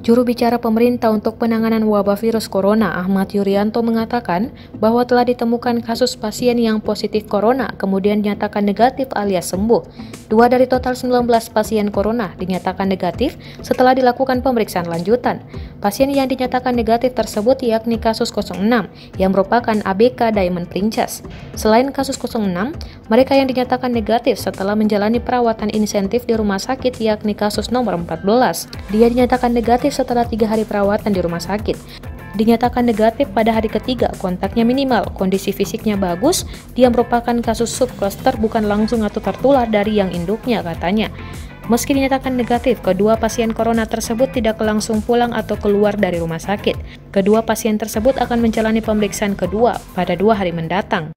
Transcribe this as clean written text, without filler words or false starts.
Juru bicara pemerintah untuk penanganan wabah virus corona, Ahmad Yuryanto, mengatakan bahwa telah ditemukan kasus pasien yang positif corona kemudian dinyatakan negatif alias sembuh. 2 dari total 19 pasien corona dinyatakan negatif setelah dilakukan pemeriksaan lanjutan. Pasien yang dinyatakan negatif tersebut yakni kasus 06 yang merupakan ABK Diamond Princess. Selain kasus 06, mereka yang dinyatakan negatif setelah menjalani perawatan insentif di rumah sakit yakni kasus nomor 14. Dia dinyatakan negatif setelah 3 hari perawatan di rumah sakit. Dinyatakan negatif pada hari ketiga, kontaknya minimal, kondisi fisiknya bagus, dia merupakan kasus subkluster bukan langsung atau tertular dari yang induknya, katanya. Meski dinyatakan negatif, kedua pasien corona tersebut tidak langsung pulang atau keluar dari rumah sakit. Kedua pasien tersebut akan menjalani pemeriksaan kedua pada 2 hari mendatang.